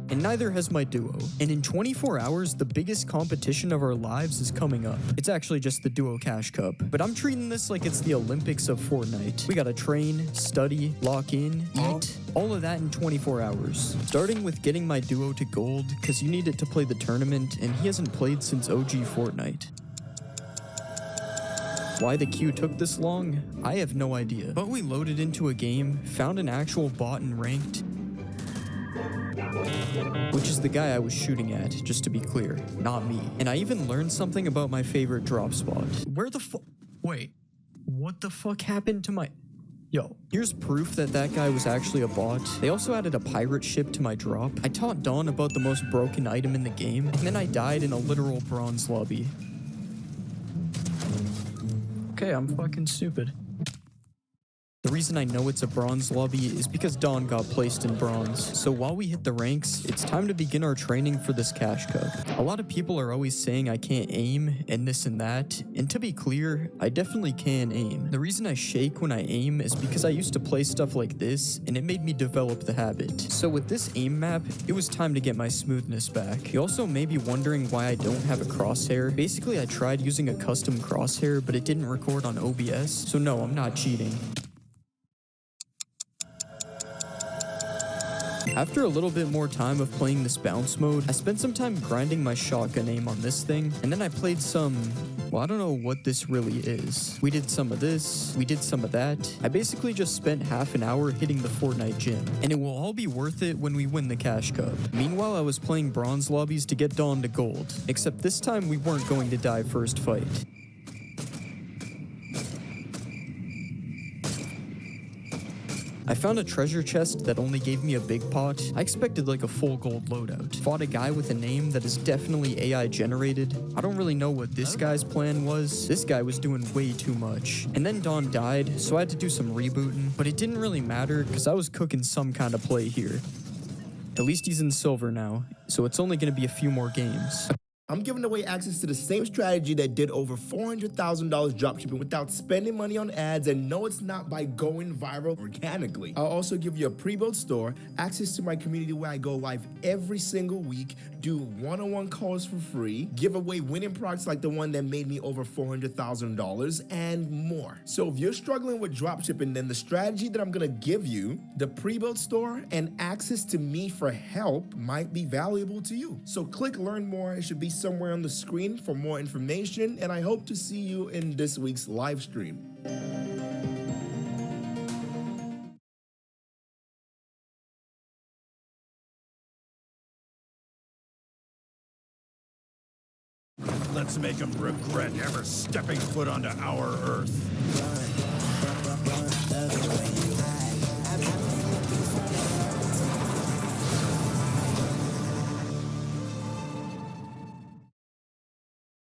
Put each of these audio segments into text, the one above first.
and neither has my duo. And in 24 hours, the biggest competition of our lives is coming up. It's actually just the Duo Cash Cup, but I'm treating this like it's the Olympics of Fortnite. We gotta train, study, lock in, eat, all of that in 24 hours. Starting with getting my duo to gold, cause you need it to play the tournament, and he hasn't played since OG Fortnite. Why the queue took this long? I have no idea. But we loaded into a game, found an actual bot and ranked, which is the guy I was shooting at, just to be clear, not me. And I even learned something about my favorite drop spot. Where the fuck? Wait, what the fuck happened to my... Yo, here's proof that that guy was actually a bot. They also added a pirate ship to my drop. I taught Dawn about the most broken item in the game, and then I died in a literal bronze lobby. Okay, I'm fucking stupid. The reason I know it's a bronze lobby is because Dawn got placed in bronze. So while we hit the ranks, it's time to begin our training for this cash cup. A lot of people are always saying I can't aim and this and that, and to be clear, I definitely can aim. The reason I shake when I aim is because I used to play stuff like this, and it made me develop the habit. So with this aim map, it was time to get my smoothness back. You also may be wondering why I don't have a crosshair. Basically, I tried using a custom crosshair, but it didn't record on OBS, so no, I'm not cheating. After a little bit more time of playing this bounce mode, I spent some time grinding my shotgun aim on this thing, and then I played some... well, I don't know what this really is. We did some of this, we did some of that. I basically just spent half an hour hitting the Fortnite gym, and it will all be worth it when we win the cash cup. Meanwhile, I was playing bronze lobbies to get Dawn to gold, except this time we weren't going to die first fight. I found a treasure chest that only gave me a big pot. I expected like a full gold loadout. Fought a guy with a name that is definitely AI generated. I don't really know what this guy's plan was. This guy was doing way too much. And then Dawn died, so I had to do some rebooting, but it didn't really matter because I was cooking some kind of play here. At least he's in silver now, so it's only gonna be a few more games. I'm giving away access to the same strategy that did over $400,000 dropshipping without spending money on ads, and no, it's not by going viral organically. I'll also give you a pre-built store, access to my community where I go live every single week, do one-on-one calls for free, give away winning products like the one that made me over $400,000, and more. So if you're struggling with dropshipping, then the strategy that I'm gonna give you, the pre-built store, and access to me for help might be valuable to you. So click learn more. It should be somewhere on the screen for more information, and I hope to see you in this week's live stream. Let's make him regret ever stepping foot onto our Earth.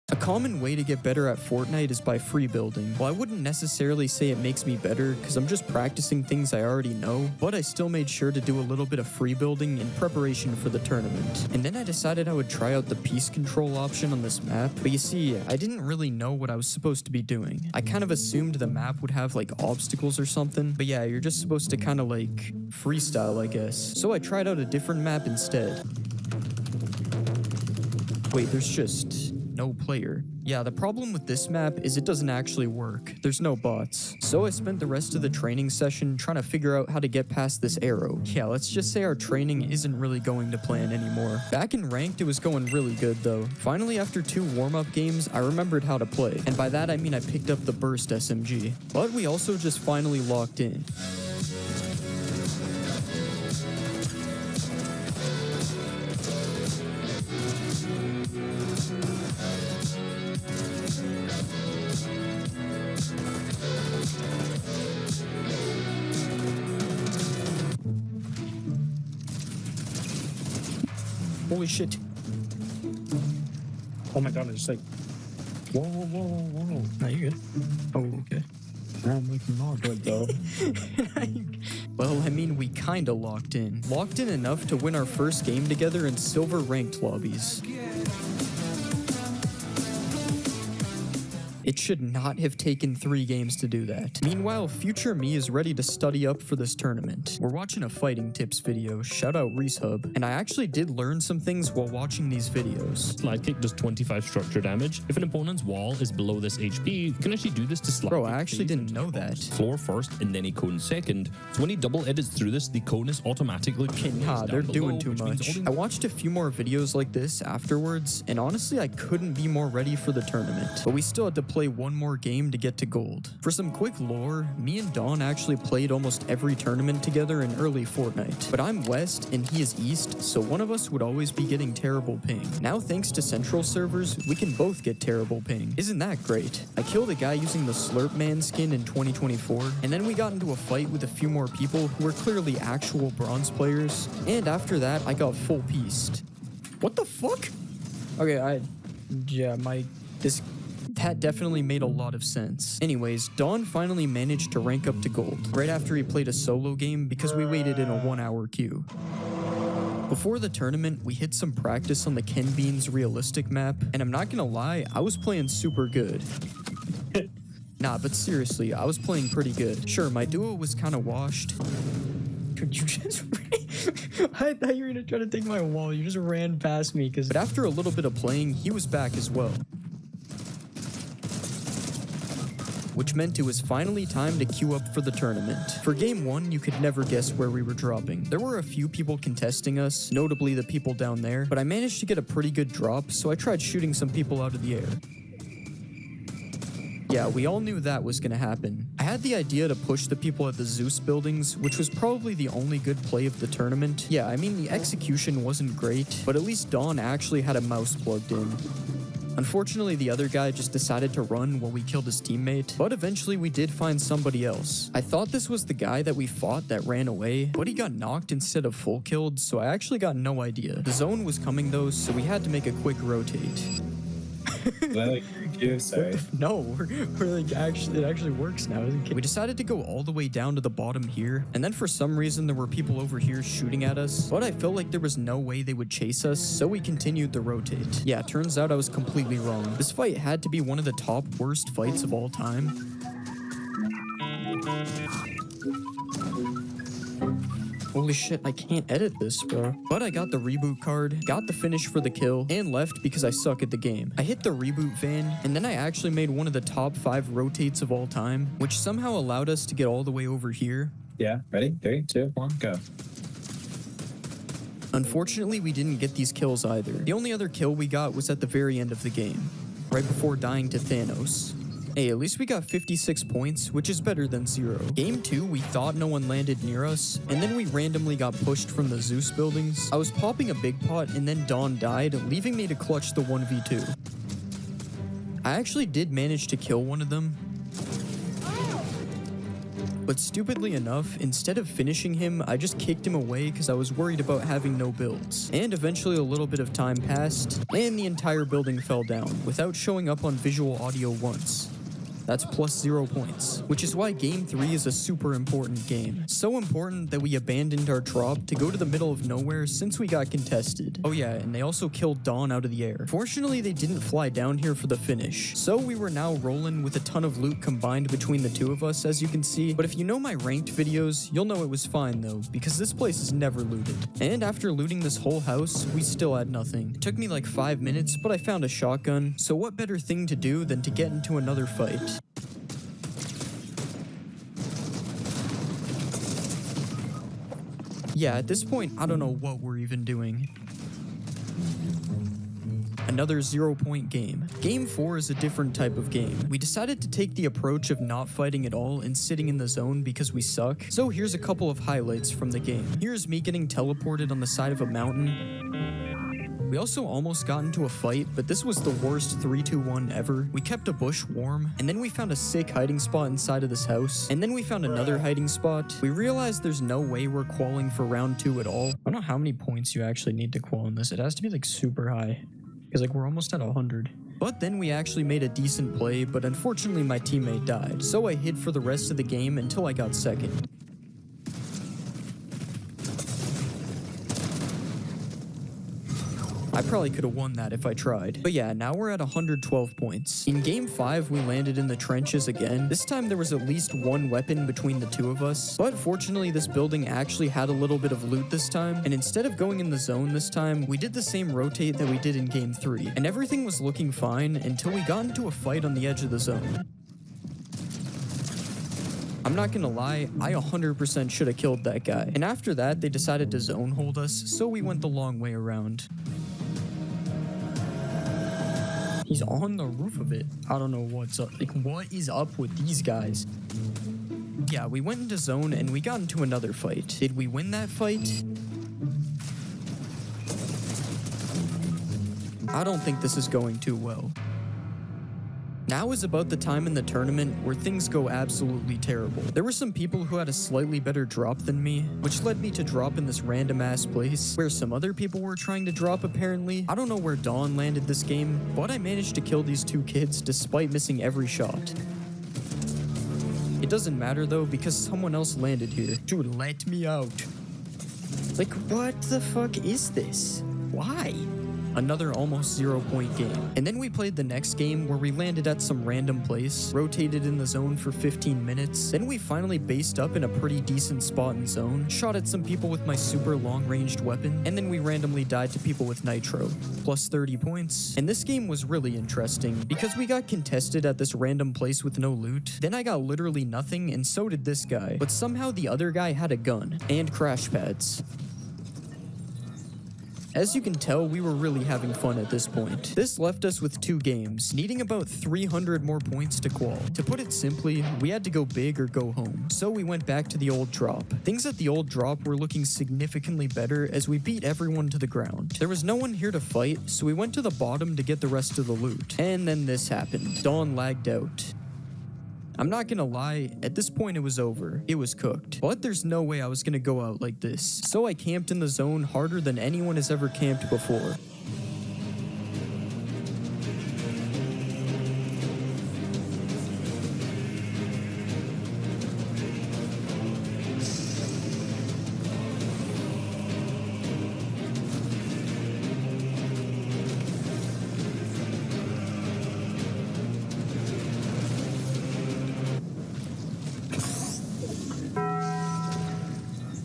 A common way to get better at Fortnite is by free building. Well, I wouldn't necessarily say it makes me better because I'm just practicing things I already know, but I still made sure to do a little bit of free building in preparation for the tournament. And then I decided I would try out the piece control option on this map, but you see, I didn't really know what I was supposed to be doing. I kind of assumed the map would have like obstacles or something, but yeah, you're just supposed to kind of like freestyle, I guess. So I tried out a different map instead. Wait, there's just no player. Yeah, the problem with this map is it doesn't actually work. There's no bots. So I spent the rest of the training session trying to figure out how to get past this arrow. Yeah, let's just say our training isn't really going to plan anymore. Back in ranked, it was going really good though. Finally, after 2 warm-up games, I remembered how to play. And by that, I mean I picked up the burst SMG. But we also just finally locked in. Holy shit. Oh my god, it's like, whoa, whoa, whoa, whoa, whoa. No, you're good. Oh, okay. I'm making more good though. Well, I mean, we kinda locked in. Locked in enough to win our first game together in silver ranked lobbies. It should not have taken 3 games to do that. Meanwhile, future me is ready to study up for this tournament. We're watching a fighting tips video, shout out Reese Hub, and I actually did learn some things while watching these videos. Slide kick does 25 structure damage. If an opponent's wall is below this HP, you can actually do this to slide Bro, kick I actually phase didn't into know opponent's that. floor first and then a cone second. So when he double edits through this, the cone is automatically Nah, they're doing too which means much. all I watched a few more videos like this afterwards, and honestly, I couldn't be more ready for the tournament. But we still had to play one more game to get to gold. For some quick lore, me and Dawn actually played almost every tournament together in early Fortnite. But I'm West and he is East, so one of us would always be getting terrible ping. Now thanks to Central servers, we can both get terrible ping. Isn't that great? I killed a guy using the Slurp Man skin in 2024, and then we got into a fight with a few more people who were clearly actual bronze players, and after that, I got full pieced. What the fuck? Okay, that definitely made a lot of sense. Anyways, Dawn finally managed to rank up to gold, right after he played a solo game because we waited in a 1-hour queue. Before the tournament, we hit some practice on the Ken Beans realistic map, and I'm not gonna lie, I was playing super good. Nah, but seriously, I was playing pretty good. Sure, my duo was kind of washed. Could you just I thought you were gonna try to take my wall. You just ran past me because. But after a little bit of playing, he was back as well. Which meant it was finally time to queue up for the tournament. For game 1, you could never guess where we were dropping. There were a few people contesting us, notably the people down there, but I managed to get a pretty good drop, so I tried shooting some people out of the air. Yeah, we all knew that was gonna happen. I had the idea to push the people at the Zeus buildings, which was probably the only good play of the tournament. Yeah, I mean, the execution wasn't great, but at least Dawn actually had a mouse plugged in. Unfortunately, the other guy just decided to run while we killed his teammate, but eventually we did find somebody else. I thought this was the guy that we fought that ran away, but he got knocked instead of full killed, so I actually got no idea. The zone was coming though, so we had to make a quick rotate. Did I like you? Sorry. No, we're like it actually works now. We decided to go all the way down to the bottom here, and then for some reason there were people over here shooting at us, but I felt like there was no way they would chase us, so we continued the rotate. Yeah, turns out I was completely wrong. This fight had to be one of the top worst fights of all time. Holy shit, I can't edit this, bro. But I got the reboot card, got the finish for the kill, and left because I suck at the game. I hit the reboot van, and then I actually made one of the top 5 rotates of all time, which somehow allowed us to get all the way over here. Yeah, ready? 3, 2, 1, go. Unfortunately, we didn't get these kills either. The only other kill we got was at the very end of the game, right before dying to Thanos. Hey, at least we got 56 points, which is better than 0. Game 2, we thought no one landed near us, and then we randomly got pushed from the Zeus buildings. I was popping a big pot, and then Dawn died, leaving me to clutch the 1v2. I actually did manage to kill one of them, but stupidly enough, instead of finishing him, I just kicked him away because I was worried about having no builds. And eventually a little bit of time passed, and the entire building fell down, without showing up on visual audio once. That's plus 0 points, which is why Game 3 is a super important game. So important that we abandoned our drop to go to the middle of nowhere since we got contested. Oh yeah, and they also killed Dawn out of the air. Fortunately, they didn't fly down here for the finish, so we were now rolling with a ton of loot combined between the two of us, as you can see. But if you know my ranked videos, you'll know it was fine though, because this place is never looted. And after looting this whole house, we still had nothing. It took me like 5 minutes, but I found a shotgun, so what better thing to do than to get into another fight? Yeah, at this point, I don't know what we're even doing. Another 0-point game. Game 4 is a different type of game. We decided to take the approach of not fighting at all and sitting in the zone because we suck. So here's a couple of highlights from the game. Here's me getting teleported on the side of a mountain. We also almost got into a fight, but this was the worst 3-2-1 ever. We kept a bush warm, and then we found a sick hiding spot inside of this house, and then we found another hiding spot. We realized there's no way we're qualling for round 2 at all. I don't know how many points you actually need to qual in this. It has to be like super high, because like we're almost at 100. But then we actually made a decent play, but unfortunately my teammate died, so I hid for the rest of the game until I got second. I probably could have won that if I tried. But yeah, now we're at 112 points. In game 5, we landed in the trenches again. This time there was at least one weapon between the two of us. But fortunately, this building actually had a little bit of loot this time. And instead of going in the zone this time, we did the same rotate that we did in game 3. And everything was looking fine until we got into a fight on the edge of the zone. I'm not gonna lie, I 100% should have killed that guy. And after that, they decided to zone hold us, so we went the long way around. He's on the roof of it. I don't know what's up. Like, what is up with these guys? Yeah, we went into zone and we got into another fight. Did we win that fight? I don't think this is going too well. Now is about the time in the tournament where things go absolutely terrible. There were some people who had a slightly better drop than me, which led me to drop in this random ass place where some other people were trying to drop apparently. I don't know where Dawn landed this game, but I managed to kill these two kids despite missing every shot. It doesn't matter though because someone else landed here. Dude, let me out. Like, what the fuck is this? Why? Another almost 0-point game. And then we played the next game where we landed at some random place, rotated in the zone for 15 minutes, then we finally based up in a pretty decent spot in zone, shot at some people with my super long-ranged weapon, and then we randomly died to people with nitro, plus 30 points. And this game was really interesting because we got contested at this random place with no loot, then I got literally nothing and so did this guy, but somehow the other guy had a gun and crash pads. As you can tell, we were really having fun at this point. This left us with 2 games, needing about 300 more points to qual. To put it simply, we had to go big or go home, so we went back to the old drop. Things at the old drop were looking significantly better as we beat everyone to the ground. There was no one here to fight, so we went to the bottom to get the rest of the loot. And then this happened. Dawn lagged out. I'm not gonna lie, at this point it was over. It was cooked. But there's no way I was gonna go out like this. So I camped in the zone harder than anyone has ever camped before.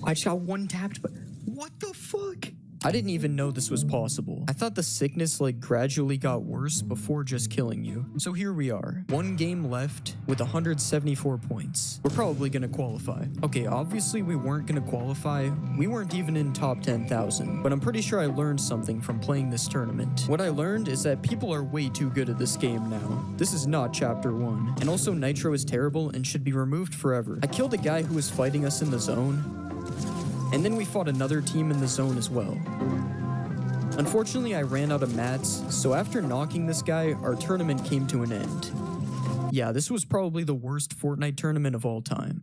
I just got one tapped, but what the fuck? I didn't even know this was possible. I thought the sickness gradually got worse before just killing you. So here we are, 1 game left with 174 points. We're probably gonna qualify. Okay, obviously we weren't gonna qualify. We weren't even in top 10,000, but I'm pretty sure I learned something from playing this tournament. What I learned is that people are way too good at this game now. This is not chapter 1. And also nitro is terrible and should be removed forever. I killed a guy who was fighting us in the zone. And then we fought another team in the zone as well. Unfortunately, I ran out of mats, so after knocking this guy, our tournament came to an end. Yeah, this was probably the worst Fortnite tournament of all time.